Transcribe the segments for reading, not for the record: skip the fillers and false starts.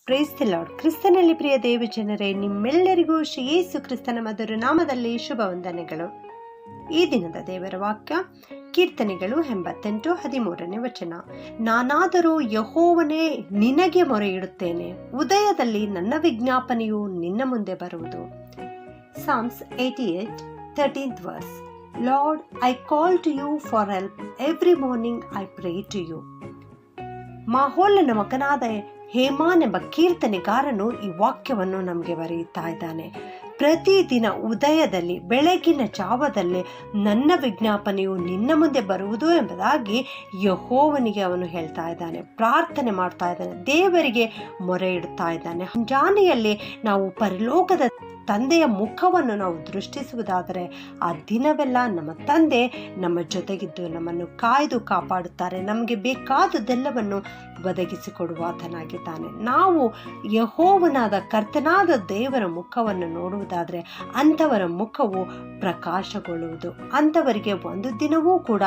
Price the lord. ಕ್ರಿಸ್ತನಲ್ಲಿ ಪ್ರಿಯ ದೇವ ಜನರೇ, ನಿಮ್ಮೆಲ್ಲರಿಗೂ ಶ್ರೀ ಯೇಸು ಕ್ರಿಸ್ತನ ಮಧುರ ನಾಮದಲ್ಲಿ ಶುಭ ವಂದನೆಗಳು. ಈ ದಿನದ ದೇವರ ವಾಕ್ಯ ಕೀರ್ತನೆಗಳು 88:13 ವಚನ. ನಾನಾದರೂ ಯೆಹೋವನೇ ನಿನಗೆ ಮೊರೆ ಇಡುತ್ತೇನೆ, ಉದಯದಲ್ಲಿ ನನ್ನ ವಿಜ್ಞಾಪನೆಯು ನಿನ್ನ ಮುಂದೆ ಬರುವುದು. Psalms 88:13 verse. Lord, I call to you for help. Every morning I pray to you. ಮಾಹೋಲನ ಮಗನಾದ ಹೇಮಾನ್ ಎಂಬ ಕೀರ್ತನೆಗಾರನು ಈ ವಾಕ್ಯವನ್ನು ನಮಗೆ ಬರೆಯುತ್ತಾ ಇದ್ದಾನೆ. ಪ್ರತಿದಿನ ಉದಯದಲ್ಲಿ, ಬೆಳಗಿನ ಜಾವದಲ್ಲಿ ನನ್ನ ವಿಜ್ಞಾಪನೆಯು ನಿನ್ನ ಮುಂದೆ ಬರುವುದು ಎಂಬುದಾಗಿ ಯೆಹೋವನಿಗೆ ಅವನು ಹೇಳ್ತಾ ಇದ್ದಾನೆ, ಪ್ರಾರ್ಥನೆ ಮಾಡ್ತಾ ಇದ್ದಾನೆ, ದೇವರಿಗೆ ಮೊರೆ ಇಡ್ತಾ ಇದ್ದಾನೆ. ಮುಂಜಾನೆಯಲ್ಲಿ ನಾವು ಪರಲೋಕದ ತಂದೆಯ ಮುಖವನ್ನು ನಾವು ದೃಷ್ಟಿಸುವುದಾದರೆ ಆ ದಿನವೆಲ್ಲ ನಮ್ಮ ತಂದೆ ನಮ್ಮ ಜೊತೆಗಿದ್ದು ನಮ್ಮನ್ನು ಕಾಯ್ದು ಕಾಪಾಡುತ್ತಾರೆ, ನಮಗೆ ಬೇಕಾದುದೆಲ್ಲವನ್ನು ಒದಗಿಸಿಕೊಡುವಾತನಾಗಿದ್ದಾನೆ. ನಾವು ಯೆಹೋವನಾದ ಕರ್ತನಾದ ದೇವರ ಮುಖವನ್ನು ನೋಡುವುದಾದರೆ ಅಂಥವರ ಮುಖವು ಪ್ರಕಾಶಗೊಳ್ಳುವುದು. ಅಂಥವರಿಗೆ ಒಂದು ದಿನವೂ ಕೂಡ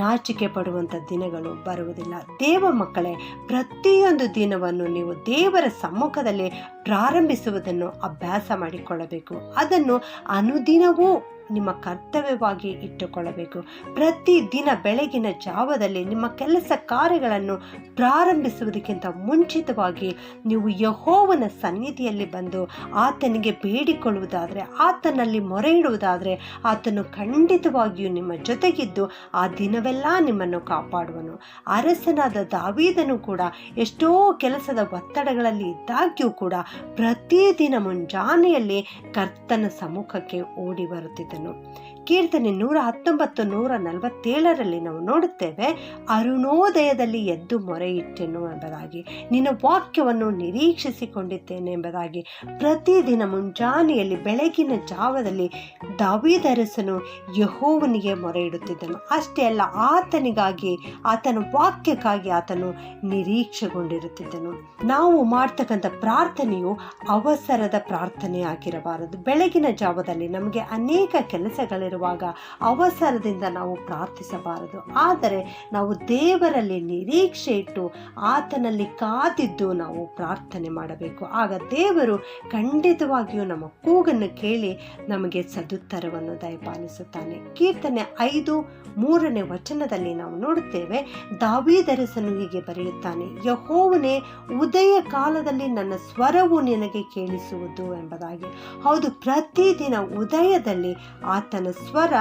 ನಾಚಿಕೆ ಪಡುವಂಥ ದಿನಗಳು ಬರುವುದಿಲ್ಲ. ದೇವ ಮಕ್ಕಳೇ, ಪ್ರತಿಯೊಂದು ದಿನವನ್ನು ನೀವು ದೇವರ ಸಮ್ಮುಖದಲ್ಲಿ ಪ್ರಾರಂಭಿಸುವುದನ್ನು ಅಭ್ಯಾಸ ಮಾಡಿಕೊಳ್ಳಬೇಕು. ಅದನ್ನು ಅನುದಿನವೂ ನಿಮ್ಮ ಕರ್ತವ್ಯವಾಗಿ ಇಟ್ಟುಕೊಳ್ಳಬೇಕು. ಪ್ರತಿದಿನ ಬೆಳಗಿನ ಜಾವದಲ್ಲಿ ನಿಮ್ಮ ಕೆಲಸ ಕಾರ್ಯಗಳನ್ನು ಪ್ರಾರಂಭಿಸುವುದಕ್ಕಿಂತ ಮುಂಚಿತವಾಗಿ ನೀವು ಯೆಹೋವನ ಸನ್ನಿಧಿಯಲ್ಲಿ ಬಂದು ಆತನಿಗೆ ಬೇಡಿಕೊಳ್ಳುವುದಾದರೆ, ಆತನಲ್ಲಿ ಮೊರೆ ಇಡುವುದಾದರೆ, ಆತನು ಖಂಡಿತವಾಗಿಯೂ ನಿಮ್ಮ ಜೊತೆಗಿದ್ದು ಆ ದಿನವೆಲ್ಲ ನಿಮ್ಮನ್ನು ಕಾಪಾಡುವನು. ಅರಸನಾದ ದಾವೀದನು ಕೂಡ ಎಷ್ಟೋ ಕೆಲಸದ ಒತ್ತಡಗಳಲ್ಲಿ ಇದ್ದಾಗ್ಯೂ ಕೂಡ ಪ್ರತಿದಿನ ಮುಂಜಾನೆಯಲ್ಲಿ ಕರ್ತನ ಸಮ್ಮುಖಕ್ಕೆ ಓಡಿ ಬರುತ್ತಿದ್ದನು. ಕೀರ್ತನೆ 119:147 ನಾವು ನೋಡುತ್ತೇವೆ, ಅರುಣೋದಯದಲ್ಲಿ ಎದ್ದು ಮೊರೆ ಇಟ್ಟೆನು ಎಂಬುದಾಗಿ, ನಿನ್ನ ವಾಕ್ಯವನ್ನು ನಿರೀಕ್ಷಿಸಿಕೊಂಡಿದ್ದೇನೆ ಎಂಬುದಾಗಿ. ಪ್ರತಿದಿನ ಮುಂಜಾನೆಯಲ್ಲಿ ಬೆಳಗಿನ ಜಾವದಲ್ಲಿ ದಾವೀದರಸನು ಯೆಹೋವನಿಗೆ ಮೊರೆ ಇಡುತ್ತಿದ್ದನು. ಅಷ್ಟೇ ಅಲ್ಲ, ಆತನಿಗಾಗಿ, ಆತನ ವಾಕ್ಯಕ್ಕಾಗಿ ಆತನು ನಿರೀಕ್ಷೆಗೊಂಡಿರುತ್ತಿದ್ದನು. ನಾವು ಮಾಡ್ತಕ್ಕಂಥ ಪ್ರಾರ್ಥನೆಯು ಅವಸರದ ಪ್ರಾರ್ಥನೆ ಆಗಿರಬಾರದು. ಬೆಳಗಿನ ಜಾವದಲ್ಲಿ ನಮಗೆ ಅನೇಕ ಕೆಲಸಗಳಿರುವಾಗ ಅವಸರದಿಂದ ನಾವು ಪ್ರಾರ್ಥಿಸಬಾರದು. ಆದರೆ ನಾವು ದೇವರಲ್ಲಿ ನಿರೀಕ್ಷೆ ಇಟ್ಟು ಆತನಲ್ಲಿ ಕಾದಿದ್ದು ನಾವು ಪ್ರಾರ್ಥನೆ ಮಾಡಬೇಕು. ಆಗ ದೇವರು ಖಂಡಿತವಾಗಿಯೂ ನಮ್ಮ ಕೂಗನ್ನು ಕೇಳಿ ನಮಗೆ ಸದುತ್ತರವನ್ನು ದಯಪಾಲಿಸುತ್ತಾನೆ. ಕೀರ್ತನೆ 5:3 ವಚನದಲ್ಲಿ ನಾವು ನೋಡುತ್ತೇವೆ, ದಾವೀದರಸನು ಹೀಗೆ ಬರೆಯುತ್ತಾನೆ, ಯೆಹೋವನೇ, ಉದಯ ಕಾಲದಲ್ಲಿ ನನ್ನ ಸ್ವರವು ನಿನಗೆ ಕೇಳಿಸುವುದು ಎಂಬುದಾಗಿ. ಹೌದು, ಪ್ರತಿದಿನ ಉದಯದಲ್ಲಿ ಆತನ ಸ್ವರ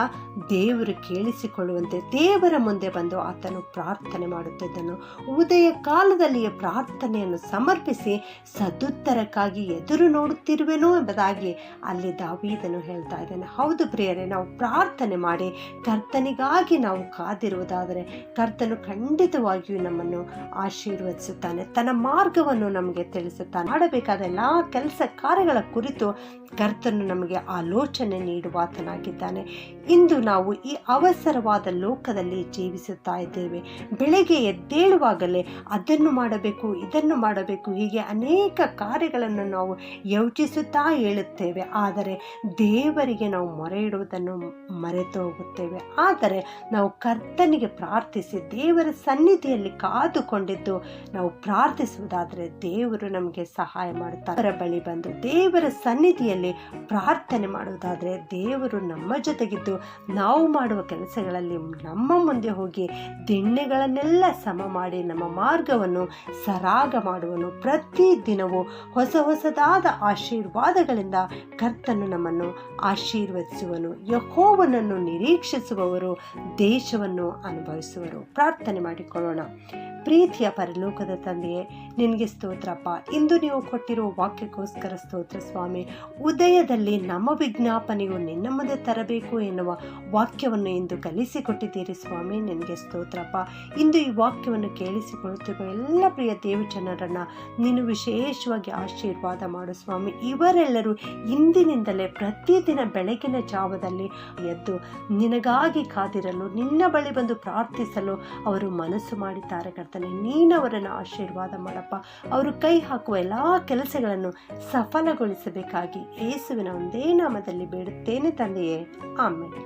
ದೇವರು ಕೇಳಿಸಿಕೊಳ್ಳುವಂತೆ ದೇವರ ಮುಂದೆ ಬಂದು ಆತನು ಪ್ರಾರ್ಥನೆ ಮಾಡುತ್ತಿದ್ದನು. ಉದಯ ಕಾಲದಲ್ಲಿಯೇ ಪ್ರಾರ್ಥನೆಯನ್ನು ಸಮರ್ಪಿಸಿ ಸದುತ್ತರಕ್ಕಾಗಿ ಎದುರು ನೋಡುತ್ತಿರುವೆನು ಎಂಬುದಾಗಿ ಅಲ್ಲಿ ದಾವೀದನು ಹೇಳ್ತಾ ಇದ್ದಾನೆ. ಹೌದು ಪ್ರಿಯರೇ, ನಾವು ಪ್ರಾರ್ಥನೆ ಮಾಡಿ ಕರ್ತನಿಗಾಗಿ ನಾವು ಕಾದಿರುವುದಾದರೆ ಕರ್ತನು ಖಂಡಿತವಾಗಿಯೂ ನಮ್ಮನ್ನು ಆಶೀರ್ವದಿಸುತ್ತಾನೆ, ತನ್ನ ಮಾರ್ಗವನ್ನು ನಮಗೆ ತಿಳಿಸುತ್ತಾನೆ. ಮಾಡಬೇಕಾದ ಎಲ್ಲ ಕೆಲಸ ಕಾರ್ಯಗಳ ಕುರಿತು ಕರ್ತನು ನಮಗೆ ಆಲೋಚನೆ ನೀಡುವಾತನಾಗಿದ್ದಾನೆ. ಇಂದು ನಾವು ಈ ಅವಸರವಾದ ಲೋಕದಲ್ಲಿ ಜೀವಿಸುತ್ತಾ ಇದ್ದೇವೆ. ಬೆಳಗ್ಗೆ ಎದ್ದೇಳುವಾಗಲೇ ಅದನ್ನು ಮಾಡಬೇಕು, ಇದನ್ನು ಮಾಡಬೇಕು, ಹೀಗೆ ಅನೇಕ ಕಾರ್ಯಗಳನ್ನು ನಾವು ಯೋಚಿಸುತ್ತಾ ಹೇಳುತ್ತೇವೆ. ಆದರೆ ದೇವರಿಗೆ ನಾವು ಮೊರೆ ಇಡುವುದನ್ನು ಮರೆತು ಹೋಗುತ್ತೇವೆ. ಆದರೆ ನಾವು ಕರ್ತನಿಗೆ ಪ್ರಾರ್ಥಿಸಿ ದೇವರ ಸನ್ನಿಧಿಯಲ್ಲಿ ಕಾದುಕೊಂಡಿದ್ದು ನಾವು ಪ್ರಾರ್ಥಿಸುವುದಾದರೆ ದೇವರು ನಮಗೆ ಸಹಾಯ ಮಾಡುತ್ತಾರೆ. ಅವರ ಬಳಿ ಬಂದು ದೇವರ ಸನ್ನಿಧಿಯಲ್ಲಿ ಪ್ರಾರ್ಥನೆ ಮಾಡುವುದಾದರೆ ದೇವರು ನಮ್ಮ ಜೊತೆಗಿದ್ದು ನಾವು ಮಾಡುವ ಕೆಲಸಗಳಲ್ಲಿ ನಮ್ಮ ಮುಂದೆ ಹೋಗಿ ದಿಣ್ಣೆಗಳನ್ನೆಲ್ಲ ಸಮ ಮಾಡಿ ನಮ್ಮ ಮಾರ್ಗವನ್ನು ಸರಾಗ ಮಾಡುವನು. ಪ್ರತಿ ದಿನವೂ ಹೊಸ ಹೊಸದಾದ ಆಶೀರ್ವಾದಗಳಿಂದ ಕರ್ತನು ನಮ್ಮನ್ನು ಆಶೀರ್ವದಿಸುವನು. ಯೆಹೋವನನ್ನು ನಿರೀಕ್ಷಿಸುವವರು ದೇಶವನ್ನು ಅನುಭವಿಸುವರು. ಪ್ರಾರ್ಥನೆ ಮಾಡಿಕೊಳ್ಳೋಣ. ಪ್ರೀತಿಯ ಪರಲೋಕದ ತಂದೆಯೇ, ನಿನಗೆ ಸ್ತೋತ್ರಪ್ಪ. ಇಂದು ನೀವು ಕೊಟ್ಟಿರುವ ವಾಕ್ಯಕ್ಕೋಸ್ಕರ ಸ್ತೋತ್ರ ಸ್ವಾಮಿ. ಉದಯದಲ್ಲಿ ನಮ್ಮ ವಿಜ್ಞಾಪನೆಯು ನಿನ್ನ ಮುಂದೆ ತರಬೇಕು ಎನ್ನುವ ವಾಕ್ಯವನ್ನು ಇಂದು ಕಲಿಸಿಕೊಟ್ಟಿದ್ದೀರಿ ಸ್ವಾಮಿ, ನಿನಗೆ ಸ್ತೋತ್ರಪ್ಪ. ಇಂದು ಈ ವಾಕ್ಯವನ್ನು ಕೇಳಿಸಿಕೊಳ್ಳುತ್ತಿರುವ ಎಲ್ಲ ಪ್ರಿಯ ದೇವಜನರನ್ನು ನೀನು ವಿಶೇಷವಾಗಿ ಆಶೀರ್ವಾದ ಮಾಡು ಸ್ವಾಮಿ. ಇವರೆಲ್ಲರೂ ಇಂದಿನಿಂದಲೇ ಪ್ರತಿದಿನ ಬೆಳಗಿನ ಜಾವದಲ್ಲಿ ಎದ್ದು ನಿನಗಾಗಿ ಕಾದಿರಲು, ನಿನ್ನ ಬಳಿ ಬಂದು ಪ್ರಾರ್ಥಿಸಲು ಅವರು ಮನಸ್ಸು ಮಾಡಿದ್ದಾರೆ ಕರ್ತನೆ. ನೀನವರನ್ನು ಆಶೀರ್ವಾದ ಮಾಡಪ್ಪ. ಅವರು ಕೈ ಹಾಕುವ ಎಲ್ಲ ಕೆಲಸಗಳನ್ನು ಸಫಲಗೊಳಿಸಬೇಕಾಗಿ ಯೇಸುವಿನ ಒಂದೇ ನಾಮದಲ್ಲಿ ಬೇಡುತ್ತೇನೆ ತಂದೆಯೇ, ಆಮೆನ್.